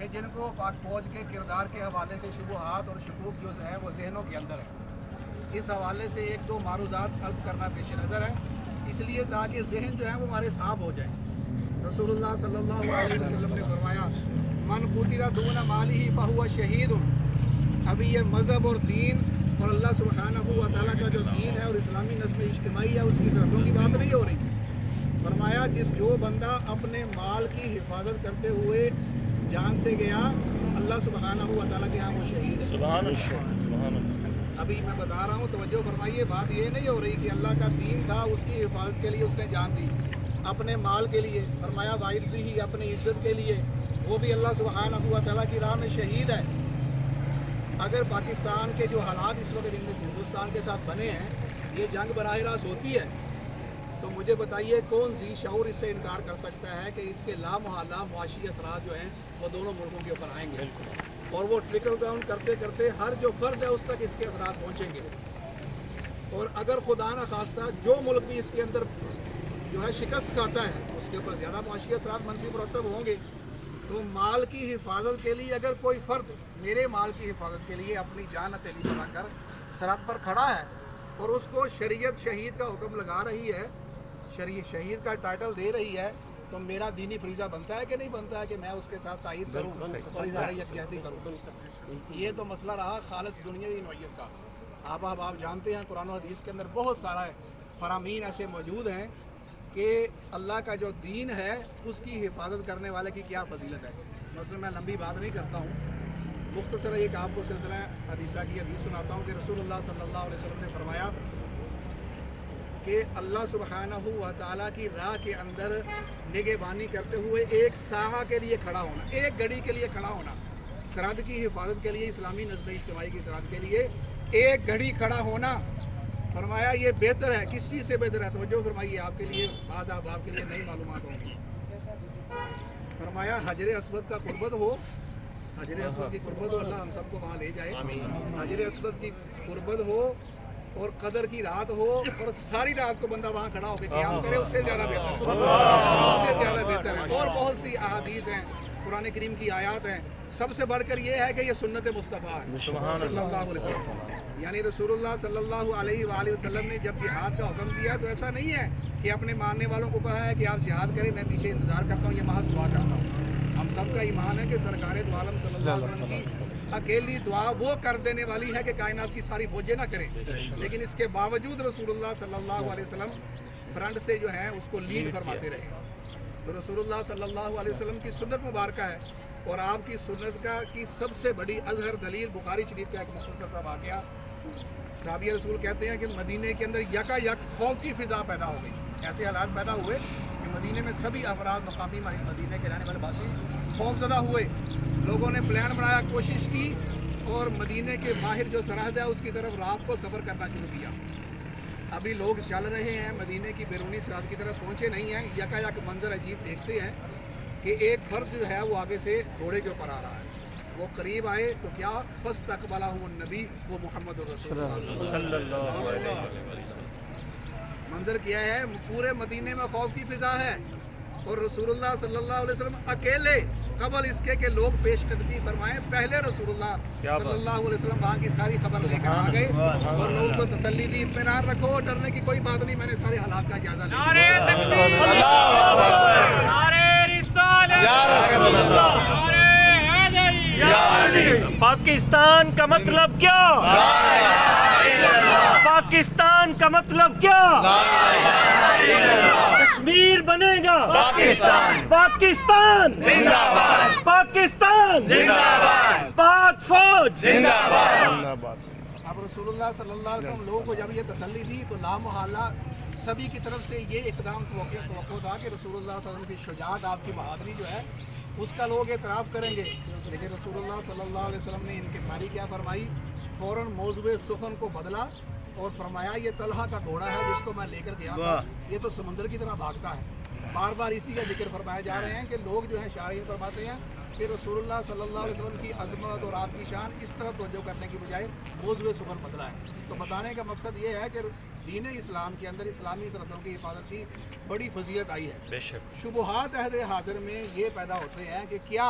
کہ جن کو پاک فوج کے کردار کے حوالے سے شبہات اور شکوک جو ہے وہ ذہنوں کے اندر ہے، اس حوالے سے ایک دو معروضات عرض کرنا پیش نظر ہے، اس لیے تاکہ ذہن جو ہے وہ ہمارے صاف ہو جائیں۔ رسول اللہ صلی اللہ علیہ وسلم نے فرمایا من قتل دون مالہ فہو شہید۔ ابھی یہ مذہب اور دین اور اللہ سبحانہ و تعالیٰ کا جو دین ہے اور اسلامی نظم اجتماعی ہے اس کی سرحدوں کی بات نہیں ہو رہی۔ فرمایا جو بندہ اپنے مال کی حفاظت کرتے ہوئے جان سے گیا اللہ سبحانہ و تعالیٰ کے ہاں وہ شہید ہے۔ سبحان اللہ۔ ابھی میں بتا رہا ہوں، توجہ فرمائیے، بات یہ نہیں ہو رہی کہ اللہ کا دین تھا اس کی حفاظت کے لیے اس نے جان دی، اپنے مال کے لیے فرمایا وائرس ہی اپنی عزت کے لیے وہ بھی اللہ سبحانہ و تعالیٰ کی راہ میں شہید ہے۔ اگر پاکستان کے جو حالات اس وقت ہندوستان کے ساتھ بنے ہیں، یہ جنگ براہ راست ہوتی ہے، تو مجھے بتائیے کون ذی شعور اس سے انکار کر سکتا ہے کہ اس کے لامحالہ معاشی اثرات جو ہیں وہ دونوں ملکوں کے اوپر آئیں گے اور وہ ٹرکل ڈاؤن کرتے کرتے ہر جو فرد ہے اس تک اس کے اثرات پہنچیں گے۔ اور اگر خدا نہ خواستہ جو ملک بھی اس کے اندر جو ہے شکست کھاتا ہے اس کے اوپر زیادہ معاشی اثرات منفی مرتب ہوں گے۔ تو مال کی حفاظت کے لیے اگر کوئی فرد میرے مال کی حفاظت کے لیے اپنی جان ہتھیلی بنا کر سرحد پر کھڑا ہے اور اس کو شریعت شہید کا حکم لگا رہی ہے، شہید کا ٹائٹل دے رہی ہے، تو میرا دینی فریضہ بنتا ہے کہ نہیں بنتا ہے کہ میں اس کے ساتھ تائید کروں اور اظہار یکجہتی کروں۔ یہ تو مسئلہ رہا خالص دنیاوی نوعیت کا۔ آپ جانتے ہیں قرآن و حدیث کے اندر بہت سارا فرامین ایسے موجود ہیں کہ اللہ کا جو دین ہے اس کی حفاظت کرنے والے کی کیا فضیلت ہے۔ مثلا میں لمبی بات نہیں کرتا ہوں، مختصر ایک آپ کو سلسلہ حدیثہ کی حدیث سناتا ہوں کہ رسول اللہ صلی اللہ علیہ وسلم نے فرمایا کہ اللہ سبحانہ و تعالیٰ کی راہ کے اندر نگہبانی کرتے ہوئے ایک ساعہ کے لیے کھڑا ہونا، ایک گھڑی کے لیے کھڑا ہونا، سرحد کی حفاظت کے لیے، اسلامی نظم اجتماعی کی سرحد کے لیے ایک گھڑی کھڑا ہونا، فرمایا یہ بہتر ہے۔ کس چیز سے بہتر ہے؟ توجہ فرمائیے، آپ کے لیے بعض آپ کے لیے نئی معلومات ہوں گی۔ فرمایا حجر اسود کا قربت ہو، حجر اسود کی قربت ہو، اللہ ہم سب کو وہاں لے جائے، حجر اسود کی قربت ہو اور قدر کی رات ہو اور ساری رات کو بندہ وہاں کھڑا ہو کے قیام کرے، اس سے زیادہ بہتر ہے، اس سے زیادہ بہتر ہے۔ اور بہت سی احادیث ہیں، قرآن کریم کی آیات ہیں، سب سے بڑھ کر یہ ہے کہ یہ سنت مصطفیٰ ہے صلی اللہ علیہ وسلم۔ یعنی رسول اللہ صلی اللہ علیہ وآلہ وسلم نے جب جہاد کا حکم دیا تو ایسا نہیں ہے کہ اپنے ماننے والوں کو کہا ہے کہ آپ جہاد کریں، میں پیچھے انتظار کرتا ہوں، یہ محض دعا کرتا ہوں۔ ہم سب کا ایمان ہے کہ سرکار دو عالم صلی اللہ علیہ وسلم کی اکیلی دعا وہ کر دینے والی ہے کہ کائنات کی ساری فوجیں نہ کریں، لیکن اس کے باوجود رسول اللہ صلی اللہ علیہ وسلم فرنٹ سے جو ہے اس کو لیڈ فرماتے رہے۔ تو رسول اللہ صلی اللہ علیہ وسلم کی سنت مبارکہ ہے، اور آپ کی سنت کی سب سے بڑی اظہر دلیل بخاری شریف کا ایک مختصر سا واقعہ۔ صحابی رسول کہتے ہیں کہ مدینے کے اندر یکا یک خوف کی فضا پیدا ہو گئی، ایسے حالات پیدا ہوئے کہ مدینے میں سبھی افراد مقامی مدینے کے رہنے والے باسی خوف زدہ ہوئے۔ لوگوں نے پلان بنایا، کوشش کی اور مدینے کے باہر جو سرحد ہے اس کی طرف رات کو سفر کرنا شروع کیا۔ ابھی لوگ چل رہے ہیں، مدینے کی بیرونی سرحد کی طرف پہنچے نہیں ہیں، یکا یک منظر عجیب دیکھتے ہیں کہ ایک فرد جو ہے وہ آگے سے گھوڑے کے اوپر آ رہا ہے۔ وہ قریب آئے تو کیا فاستقبلہ النبی، وہ محمد رسول اللہ صلی اللہ علیہ وسلم۔ منظر کیا ہے، پورے مدینے میں خوف کی فضا ہے اور رسول اللہ صلی اللہ علیہ وسلم اکیلے، قبل اس کے کہ لوگ پیش قدمی فرمائیں، پہلے رسول اللہ صلی اللہ علیہ وسلم وہاں کی ساری خبر لے کر آ گئے اور لوگوں کو تسلی دی، اطمینان رکھو، ڈرنے کی کوئی بات نہیں، میں نے سارے حالات کا جائزہ لیا۔ پاکستان کا مطلب کیا؟ پاکستان کا مطلب کیا؟ کشمیر بنے گا پاکستان، پاکستان زندہ باد، پاکستان زندہ باد، پاک فوج زندہ باد۔ اب رسول اللہ صلی اللہ علیہ وسلم لوگوں کو جب یہ تسلی دی تو لامحالہ سبھی کی طرف سے یہ اقدام توقع تھا کہ رسول اللہ صلی اللہ علیہ وسلم کی شجاعت، آپ کی بہادری جو ہے اس کا لوگ اعتراف کریں گے۔ لیکن رسول اللہ صلی اللہ علیہ وسلم نے انکساری کیا فرمائی، فوراً موضوع سخن کو بدلا اور فرمایا یہ طلحہ کا گھوڑا ہے جس کو میں لے کر گیا تھا، یہ تو سمندر کی طرح بھاگتا ہے۔ بار بار اسی کا ذکر فرمائے جا رہے ہیں کہ لوگ جو ہیں شارحین فرماتے ہیں کہ رسول اللہ صلی اللہ علیہ وسلم کی عظمت اور آپ کی شان اس طرح توجہ کرنے کی بجائے موضوع سخن بدلا ہے۔ تو بتانے کا مقصد یہ ہے کہ دین اسلام کے اندر اسلامی سرحدوں کی حفاظت کی بڑی فضیلت آئی ہے۔ شبہات عہد حاضر میں یہ پیدا ہوتے ہیں کہ کیا